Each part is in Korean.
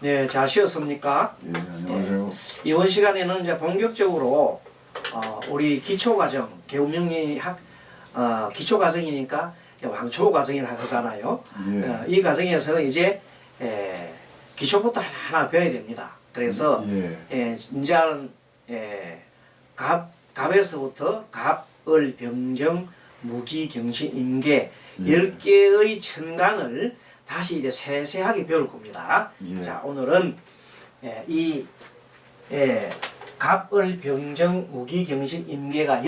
네, 잘 쉬었습니까? 예, 안녕하세요. 이번 시간에는 이제 본격적으로 우리 기초과정, 개우명리학 기초과정이니까 왕초과정이라고 하잖아요. 예. 이 과정에서는 이제 기초부터 하나하나 배워야 됩니다. 그래서 이제는 갑에서부터 갑, 을, 병정, 무기, 경신, 임계 10개의 천간을 다시 이제 세세하게 배울 겁니다. 자, 오늘은 이 갑, 을, 병정, 무기, 경신, 임계가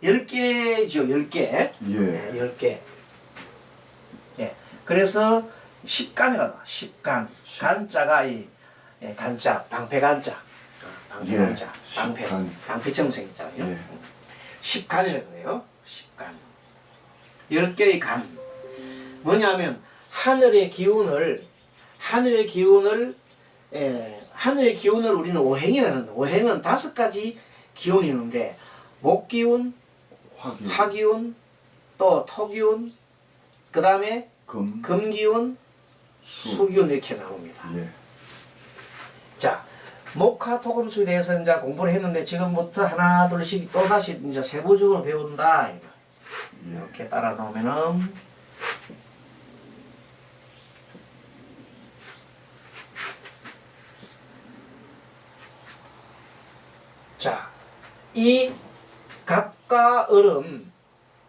10개죠. 10개. 10개. 그래서 십간이라고. 십간. 간자가 이 간자, 방패간자. 방패간자. 방패정생 있잖아요. 십간이라고 그래요. 십간. 10개의 간. 뭐냐면 하늘의 기운을 우리는 오행이라는, 오행은 5가지 기운이 있는데 목기운, 화기운, 또 토기운, 그 다음에 금기운, 수기운 이렇게 나옵니다. 자, 목화토금수에 대해서 이제 공부를 했는데 지금부터 하나 둘씩 또 다시 이제 세부적으로 배운다. 이렇게 따라 놓으면은 자, 이 갑과 을은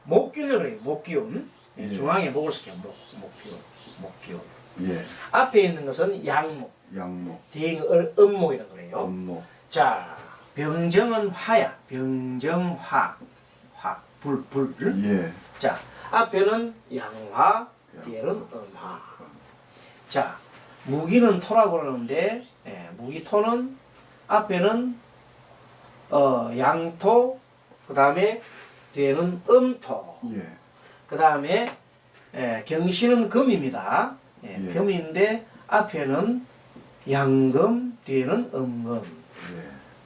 목기운을 그래요. 목기운. 중앙에 목을 쓰게요. 목기운. 앞에 있는 것은 양목. 뒤에 있는 음목이라고 그래요. 자, 병정은 화야. 병정화. 불. 자, 앞에는 양화, 뒤에는 음화. 자, 무기는 토라고 그러는데, 무기토는 앞에는 양토, 그 다음에 뒤에는 음토. 그 다음에 경신은 금입니다. 금인데 앞에는 양금, 뒤에는 음금.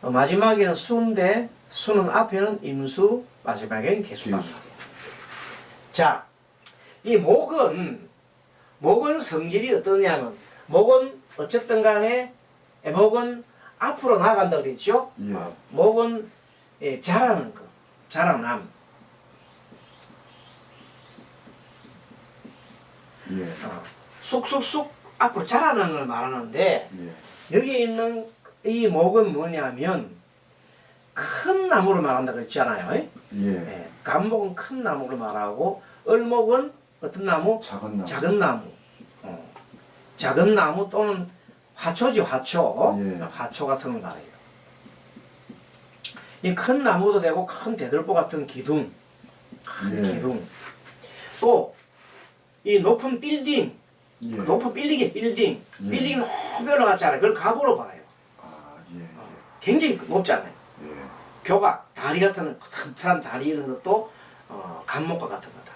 마지막에는 수인데 수는 앞에는 임수, 마지막에는 개수다. 자, 이 목은 성질이 어떠냐면 목은 어쨌든 간에 목은 앞으로 나간다 그랬죠. 목은 자라는 거, 자라남. 쑥쑥쑥 앞으로 자라는 걸 말하는데 여기 있는 이 목은 뭐냐면 큰 나무를 말한다 그랬잖아요. 갑목은 큰 나무를 말하고 을목은 어떤 나무? 작은 나무. 작은 나무 또는 화초지, 화초. 화초 같은 거 말이에요. 이 큰 나무도 되고 큰 대들보 같은 기둥. 큰 기둥. 또 이 높은 빌딩. 높은 빌딩이 빌딩. 빌딩이 높이 올라갔잖아요. 그걸 갑으로 봐요. 굉장히 높잖아요. 교각, 다리 같은 튼튼한 다리 이런 것도 갑목과 같은 거다.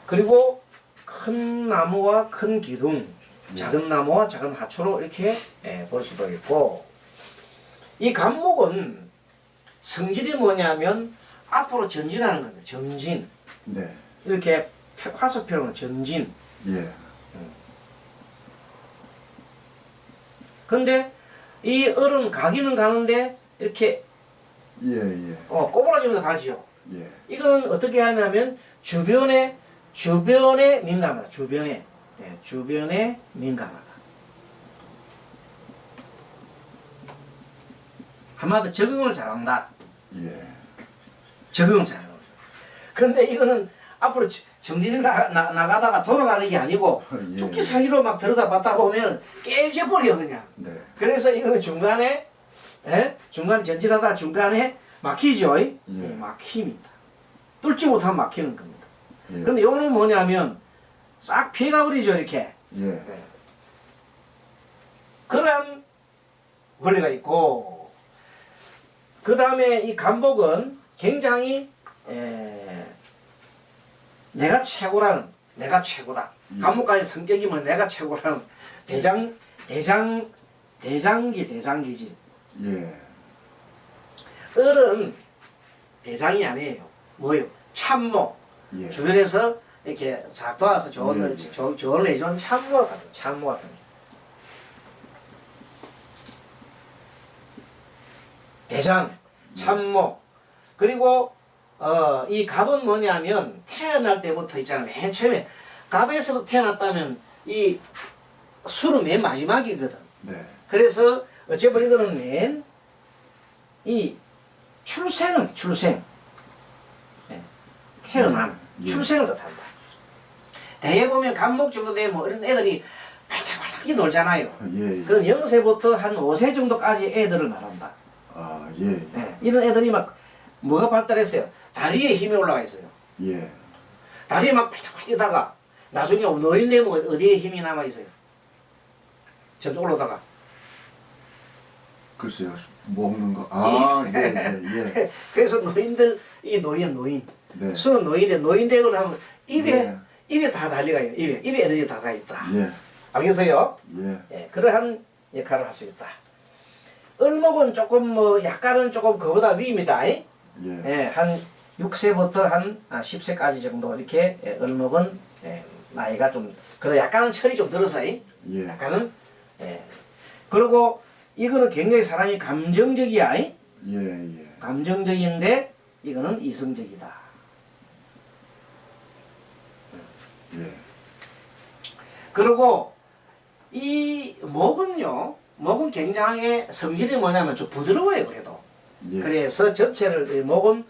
그리고 큰 나무와 큰 기둥, 작은 나무와 작은 화초로 이렇게 볼 수도 있고, 이 갑목은 성질이 뭐냐면 앞으로 전진하는 겁니다. 전진. 이렇게 화살표는 전진. 근데 이 을은 가기는 가는데 이렇게 꼬부라지면서 가지요. 이거는 어떻게 하냐면 주변에 민감하다. 주변에 민감하다. 한마디로 적응을 잘한다. 적응을 잘하는 거죠. 그런데 이거는 앞으로 정진이 나가다가 돌아가는 게 아니고 죽기 사이로 막 들여다봤다 보면 깨져버려 그냥. 그래서 이거는 중간에 전진하다 중간에 막히죠. 막힙니다. 뚫지 못하면 막히는 겁니다. 근데 이거는 뭐냐면 싹 피해가 버리죠. 이렇게. 그런 원리가 있고, 그 다음에 이 간목은 굉장히 내가 최고라는, 내가 최고다. 간목가의 성격이면 내가 최고라는 대장기지. 을은 대장이 아니에요. 뭐요? 참모. 주변에서 이렇게 싹 도와서 조언을 해주는 참모 같은 거. 대장, 참모. 그리고 이 갑은 뭐냐면 태어날 때부터 있잖아요. 맨 처음에 갑에서 태어났다면 이 수는 맨 마지막이거든. 네. 그래서 어째보면 이거는 맨 이 출생. 예, 태어남, 출생을 뜻한다. 대개 보면 갑목 정도 되면 뭐 이런 애들이 발탁발탁 놀잖아요. 예. 그럼 0세부터 한 5세 정도까지 애들을 말한다. 아, 예. 예, 이런 애들이 막 뭐가 발달했어요? 다리에 힘이 올라가 있어요. 예. 다리에 막 발탁발탁 뛰다가 나중에 노인 되면 어디에 힘이 남아 있어요? 점점 올라다가. 글쎄요. 먹는 거. 아, 예. 그래서 노인들, 이 노인. 네. 수는 노인인데 노인 되고 나면 예. 입에 다 달리가 있어. 입에 에너지 다 가 있다. 예. 알겠어요? 예. 예, 그러한 역할을 할 수 있다. 을목은 조금 뭐 약간은 조금 그보다 위입니다. 예. 예, 한 6세부터 한 10세까지 정도 이렇게 을목은 나이가 좀 그래도 약간은 철이 좀 들어서 예. 약간은 그리고 이거는 굉장히 사람이 감정적이야. 예. 예. 감정적인데 이거는 이성적이다. 예. 그리고 이 목은 굉장히 성질이 뭐냐면 좀 부드러워요. 그래도 예. 그래서 전체를 이 목은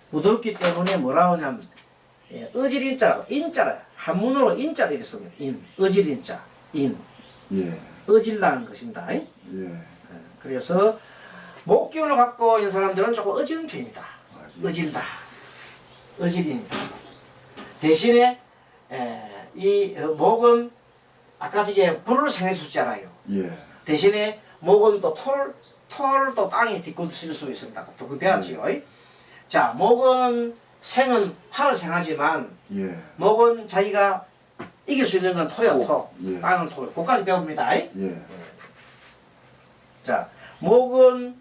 부드럽기 때문에 뭐라 하냐면 어질인자라고 인자라 한문으로 인자를 이렇게 씁니다. 어질인자 예. 어질다는 것입니다. 예. 그래서 목기운을 갖고 있는 사람들은 조금 어지른 편이다. 아, 예. 어질다. 어질입니다. 대신에 이 목은 아까 저게 불을 생해주잖아요. 예. 대신에 목은 또 토를 또 땅에 딛고 쓸 수 있습니다. 또 그 배웠지요. 자, 목은 생은 화를 생하지만 예. 목은 자기가 이길 수 있는 건 토요, 토. 예. 땅을 토. 그까지 배웁니다. 예. 자, 목은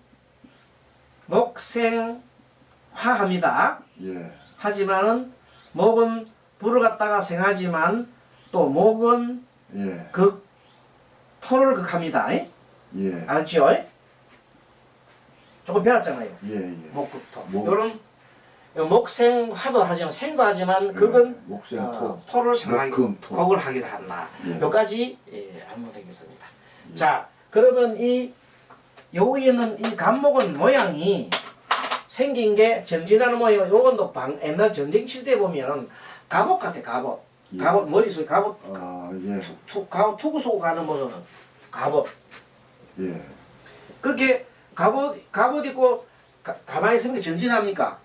목생화합니다. 예. 하지만은 목은 불을 갖다가 생하지만 또 목은 예. 토를 극합니다. 예. 알았죠? 조금 배웠잖아요. 예. 예. 목극토. 목. 요런 목생화도 하지만 생도 하지만 그건 목생토. 토를 생하기 목금토. 곡을 하기도 한다. 예. 요까지 알면 되겠습니다. 자, 그러면 여기에는 이 갑목은 모양이 생긴 게 전진하는 모양. 요건 또 옛날 전쟁 칠 때 보면은 갑옷 같아. 갑옷. 예. 갑옷 머리속에 갑옷. 아, 예. 투구 쏘고 가는 모습은 갑옷. 예. 그렇게 갑옷 입고 가만히 있으면 전진합니까?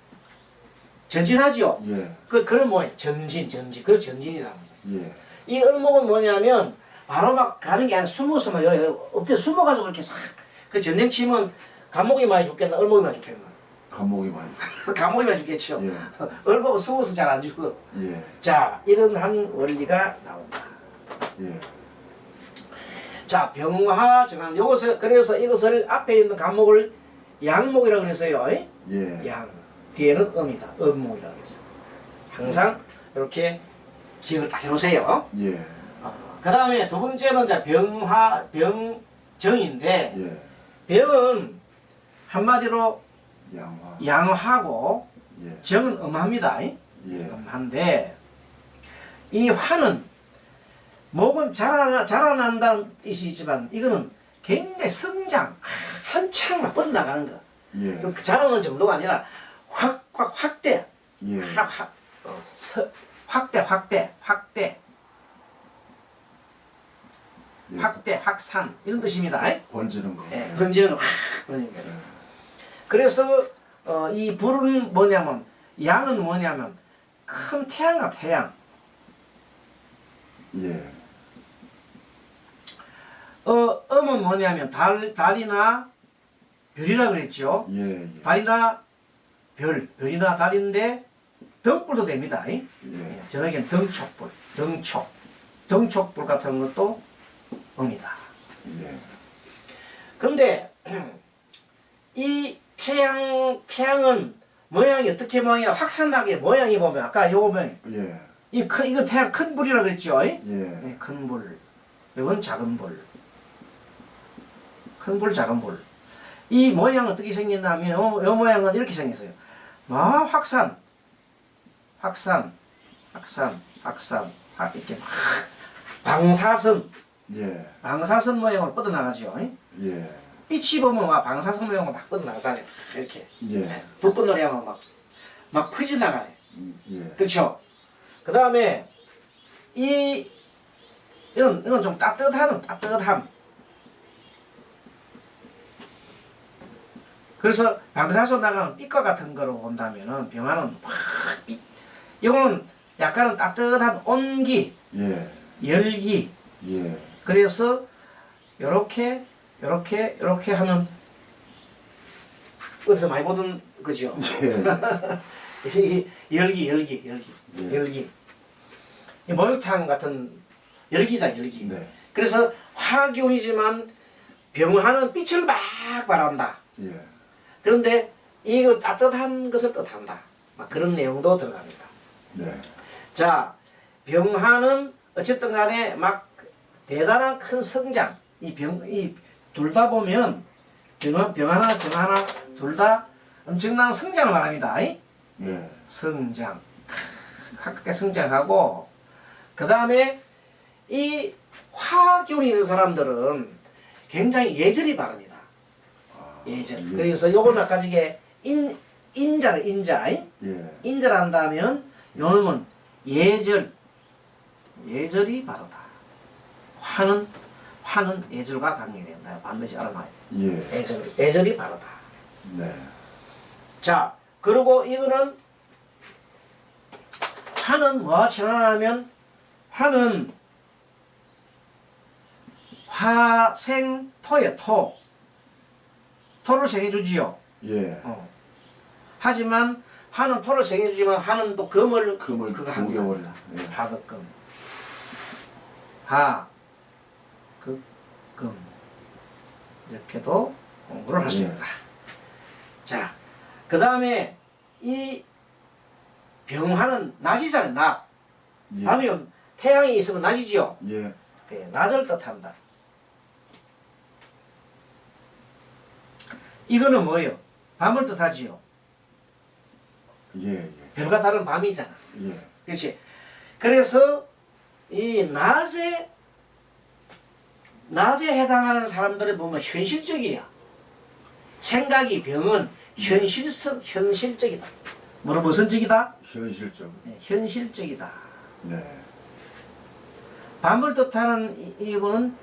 전진하지요. 예. 그런 모양. 전진. 그 전진이라는 거예요. 예. 이 을목은 뭐냐면 바로 막 가는 게 아니라 숨어서 막 엎드려 숨어가지고 이렇게 싹 그 전쟁 치면 갑목이 많이 죽겠나 을목이 많이 죽겠나? 감목이 많이. 갑목이 많이 죽겠죠. 예. 을목은 숨어서 잘 안 죽어. 예. 자, 이런 한 원리가 나온다. 예. 자, 병화 정한 요것을 그래서 이것을 앞에 있는 갑목을 양목이라고 그랬어요. 예. 양 뒤에는 음이다. 음목이라고 그랬어요. 항상 이렇게 기억을 딱 해놓으세요. 예. 그 다음에 두 번째는 자 병정인데 예. 병은 한마디로 양화. 양화고 예. 정은 음합니다. 예. 음한데 이 화는 목은 자라난다는 뜻이 있지만 이거는 굉장히 성장 한창 막 뻗어나가는 거. 예. 자라는 정도가 아니라 확대 예. 확대, 확산 이런 뜻입니다. 번지는 거. 예, 번지는 확 번지는 거예요. 그래서 이 불은 뭐냐면 양은 뭐냐면 큰 태양과 태양. 예. 음은 뭐냐면 달이나 별이라 그랬죠. 예. 예. 달이나 별이나 달인데 등불도 됩니다. 예. 저녁엔 등촉불, 등촉불 같은 것도 음이다. 예. 근데 이 태양은 모양이 어떻게 모양이야? 확산나게 모양이 보면 아까 요거 보면 예. 이건 태양 큰 불이라 그랬죠. 예. 큰 불, 이건 작은 불. 큰 불, 작은 불. 이 모양은 어떻게 생겼냐면 요 모양은 이렇게 생겼어요. 확산, 이렇게 막 방사선, 예. 방사선 모양으로 뻗어나가죠. 예. 빛이 보면 막 방사선 모양으로 막 뻗어나가잖아요. 이렇게. 예. 불꽃놀이 하면 막 퍼져나가요. 예. 그렇죠? 그 다음에 이건 좀 따뜻함. 그래서 방사선 나가는 빛과 같은 거로 본다면은 병화는 막 빛. 이거는 약간은 따뜻한 온기, 예. 열기. 예. 그래서 요렇게 하면 어디서 많이 보던 거죠. 예. 열기. 이 목욕탕 같은 열기. 네. 그래서 화기운이지만 병화는 빛을 막 발한다. 예. 그런데 이거 따뜻한 것을 뜻한다. 막 그런 내용도 들어갑니다. 네. 자, 병화는 어쨌든 간에 막 대단한 큰 성장. 이 둘 다 보면 병화나 정화나 둘 다 엄청난 성장을 말합니다. 네. 성장. 가깝게 성장하고, 그 다음에 이 화기운이 있는 사람들은 굉장히 예절이 바릅니다. 예절. 예. 그래서 요건 아까 저게 인자. 예. 인자를 한다면 요놈은 예절이 바르다. 화는 예절과 관계된다. 반드시 알아놔야 돼. 예. 예절이 바르다. 네. 자, 그리고 이거는 화는 뭐와 친하냐면 화는 화생토예요. 토를 생해주지요. 예. 하지만 화는 토를 생해주지만 화는 또 금을 금을 그거 공격을. 합니다. 예. 화극금. 극금. 이렇게도 공부를 할 수 예. 있다. 자, 그 다음에 이 병화는 낮이잖아요. 낮. 예. 밤이면 태양이 있으면 낮이지요. 예. 네, 낮을 뜻한다. 이거는 뭐예요? 밤을 뜻하지요. 예. 예. 별과 다른 밤이잖아. 예. 그렇지? 그래서 이 낮에 해당하는 사람들을 보면 현실적이야. 생각이 병은 현실적이다. 무슨 적이다? 현실적. 네, 현실적이다. 네. 밤을 뜻하는 이거는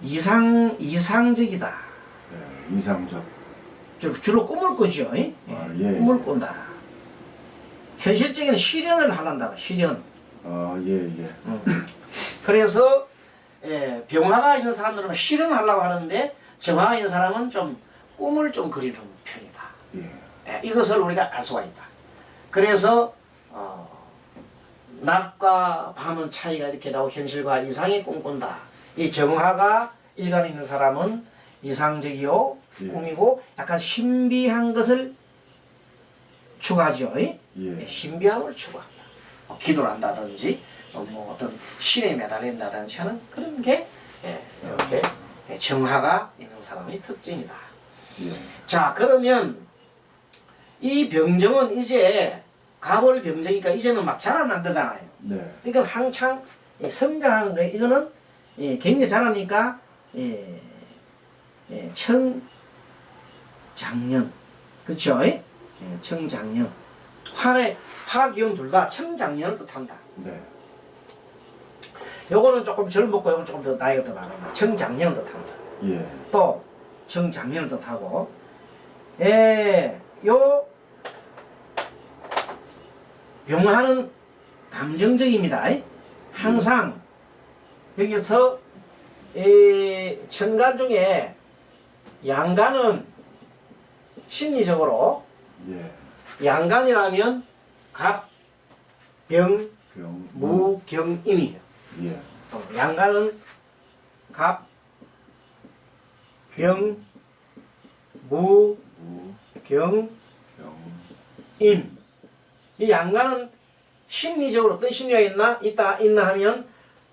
이상적이다. 네. 이상적. 주로 꿈을 꾸죠. 예? 예. 꿈을 꾼다. 현실적인 실현을 하란다. 실현. 예. 예. 그래서 병화가 있는 사람들은 실현하려고 하는데 정화가 있는 사람은 좀 꿈을 좀 그리는 편이다. 예. 이것을 우리가 알 수가 있다. 그래서 낮과 밤은 차이가 이렇게 나고 현실과 이상이 꿈꾼다. 이 정화가 일간에 있는 사람은 이상적이요 예. 꿈이고 약간 신비한 것을 추구하죠. 예. 신비함을 추구한다. 기도를 한다든지 뭐 어떤 신에 매달린다든지 하는 그런 게 이렇게 정화가 있는 사람의 특징이다. 예. 자, 그러면 이 병정은 이제 가볼 병정이니까 이제는 막 자라난 거잖아요. 네. 이건 한창 성장한 거예요. 이거는 굉장히 자라니까 청장년, 그렇죠? 청장년. 화기운 둘 다 청장년을 뜻한다. 네. 요거는 조금 젊었고 요건 조금 더 나이가 더 많아요. 청장년을 뜻한다. 예. 또 청장년을 뜻하고 요 병화는 감정적입니다. 항상 여기서 천간 중에 양간은 심리적으로 예. 양간이라면 갑, 병, 병. 무, 경, 임이에요. 예. 양간은 갑, 병, 무, 무. 경, 병. 임. 이 양간은 심리적으로 어떤 심리가 있나 하면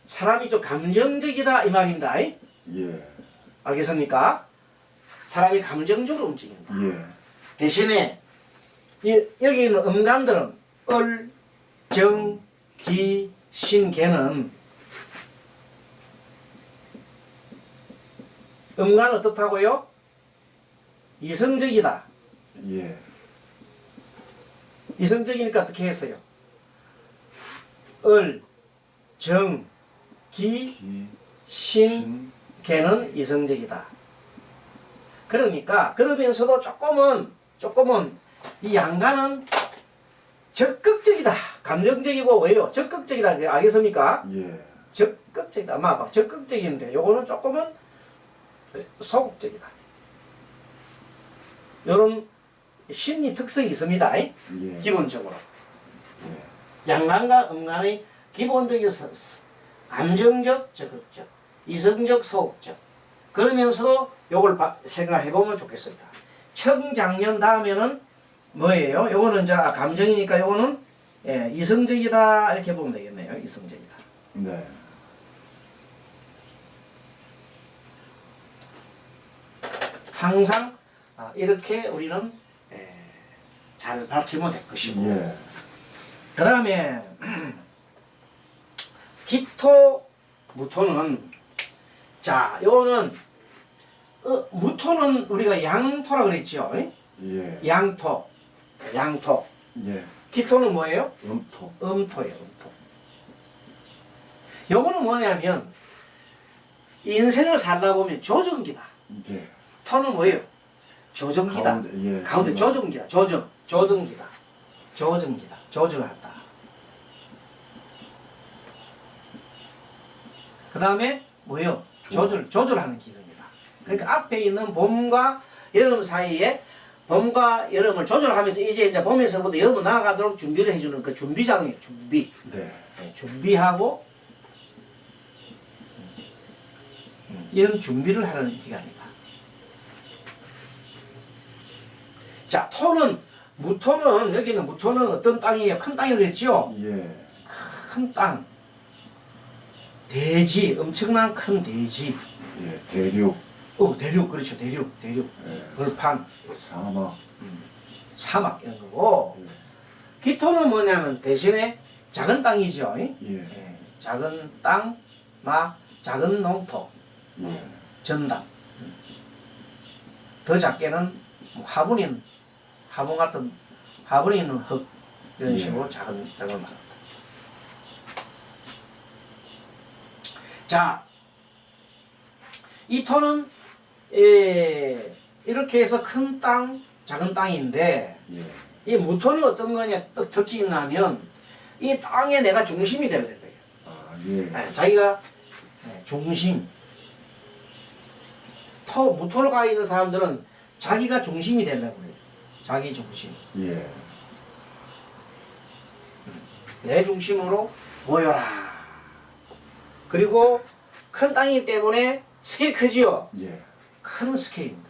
사람이 좀 감정적이다 이 말입니다. 예. 알겠습니까? 사람이 감정적으로 움직인다. 예. 대신에 여기 있는 음간들은 을, 정, 기, 신, 개는 음간은 어떻다고요? 이성적이다. 예. 이성적이니까 어떻게 했어요? 을, 정, 기, 기, 신, 신, 개는 이성적이다. 그러니까 그러면서도 조금은 이 양간은 적극적이다. 감정적이고 왜요? 적극적이다. 알겠습니까? 예. 적극적이다. 막 적극적인데 요거는 조금은 소극적이다. 요런 심리 특성이 있습니다. 예. 기본적으로. 예. 양간과 음간의 기본적인 감정적, 적극적, 이성적, 소극적. 그러면서도 요걸 생각해 보면 좋겠습니다. 청장년 다음에는 뭐예요? 요거는 이제 감정이니까 요거는 예, 이성적이다 이렇게 보면 되겠네요. 이성적이다. 네. 항상 이렇게 우리는 잘 밝히면 될 것이고 예. 그 다음에 기토, 무토는 자 요거는 무토는 우리가 양토라 그랬죠. 예. 양토. 예. 기토는 뭐예요? 음토. 음토예요. 음토. 요거는 뭐냐면 인생을 살다 보면 조정기다. 예. 토는 뭐예요? 조정기다. 가운데, 예. 가운데 조정기다. 조정기다. 조정한다. 그 다음에 뭐예요? 조절하는 기능이다. 그러니까 앞에 있는 봄과 여름 사이에 봄과 여름을 조절하면서 이제 봄에서부터 여름으로 나아가도록 준비를 해주는 그 준비장이에요. 준비. 네. 준비하고 이런 준비를 하는 기간이다. 자, 무토는 여기는 무토는 어떤 땅이에요? 큰 땅이라고 했죠? 예. 큰 땅. 대지, 엄청난 큰 대지. 예. 대륙. 대륙, 그렇죠. 대륙. 예. 벌판, 사막. 사막 이런 거고. 예. 기토는 뭐냐면 대신에 작은 땅이죠. 예. 작은 땅, 작은 농토, 예. 전당. 더 작게는 화분이 있는 흙 이런 예. 식으로 작은 말합니다. 자, 이 토는 이렇게 해서 큰 땅, 작은 땅인데 예. 이 무토는 어떤 거냐 특징이 있냐면 이 땅에 내가 중심이 되는 거예요. 아, 예. 자기가 중심. 무토를 가 있는 사람들은 자기가 중심이 되려고 해요. 자기 중심. 예. 내 중심으로 모여라. 그리고 큰 땅이기 때문에 스케일 크지요? 예. 큰 스케일입니다.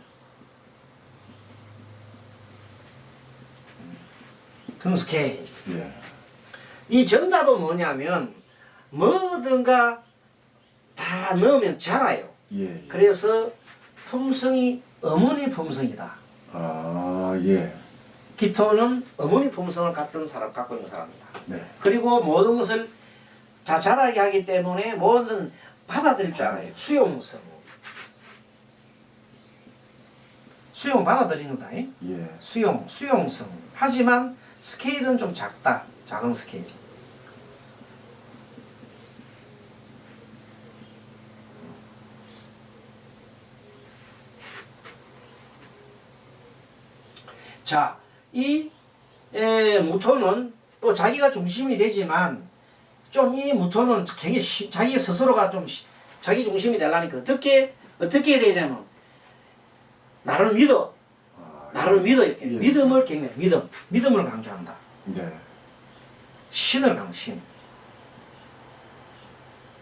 큰 스케일. 예. 이 정답은 뭐냐면 뭐든가 다 넣으면 자라요. 예. 그래서 품성이 어머니 품성이다. 아, 예. 기토는 어머니 품성을 갖고 있는 사람이다. 네. 그리고 모든 것을 자잘하게 하기 때문에 뭐든 받아들일 줄 알아요. 수용성. 수용 받아들이는 거다. 예. 수용성. 하지만 스케일은 좀 작다. 작은 스케일. 자, 이 무토는 또 자기가 중심이 되지만 좀 이 무토는 굉장히 자기 스스로가 좀 자기 중심이 되려니까 어떻게 해야 되냐면 나를 믿어. 아, 나를 믿어 이렇게. 예. 믿음을 굉장히 믿음을 강조한다. 네. 신을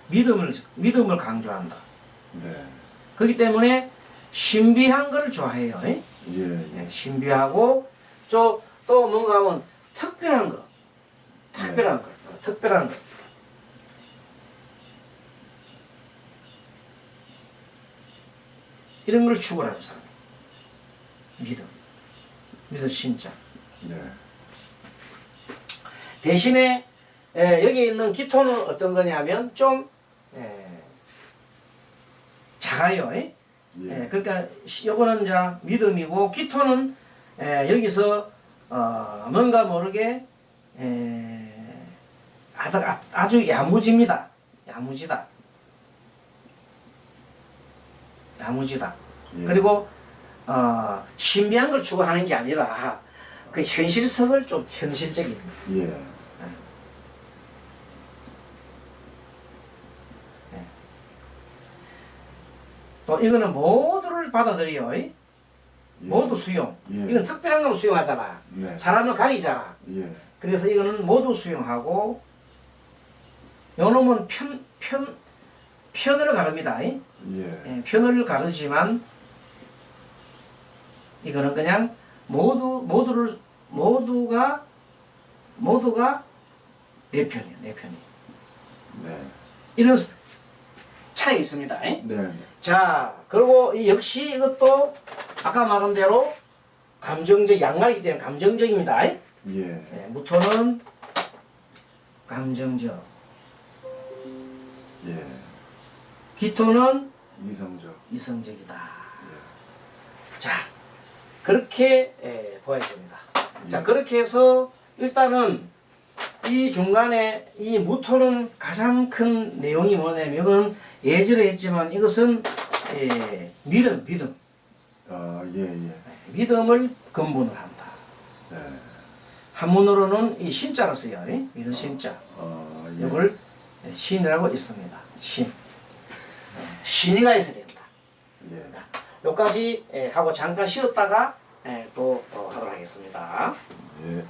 믿음을 강조한다. 네. 그렇기 때문에 신비한 걸 좋아해요. 예. 네, 신비하고 또 뭔가 하면 특별한 거. 이런 걸 추구하는 사람. 믿음. 믿음 신자. 네. 대신에 여기 있는 기토는 어떤 거냐면 좀 작아요. 예. 그러니까 요거는 이제 믿음이고 기토는 여기서 뭔가 모르게 아주 야무집니다. 야무지다. 예. 그리고 신비한 걸 추구하는 게 아니라 그 현실성을 좀 현실적인. 예. 또 이거는 모두를 받아들여요. 예. 모두 수용. 예. 이건 특별한 걸 수용하잖아. 네. 사람을 가리잖아. 예. 그래서 이거는 모두 수용하고 요놈은 편을 가릅니다. 예. 편을 가르지만 이거는 그냥 모두가 내 편이에요. 내 편이. 네. 이런 차이 있습니다. 네. 자, 그리고 역시 이것도 아까 말한 대로 감정적, 양말이기 때문에 감정적입니다. 예. 무토는 감정적, 예. 기토는 이성적. 이성적이다. 예. 자, 그렇게 보아야 됩니다. 예. 자, 그렇게 해서 일단은 이 중간에 이 무토는 가장 큰 내용이 뭐냐면 이건 예전에 했지만 이것은 믿음. 아, 예, 예. 믿음을 근본으로 한다. 네. 한문으로는 이 신자로 써요. 믿음 신자. 아, 예. 이걸 신이라고 있습니다. 신. 신이가 있어야 된다. 예. 여기까지 하고 잠깐 쉬었다가 또 하도록 하겠습니다. 예.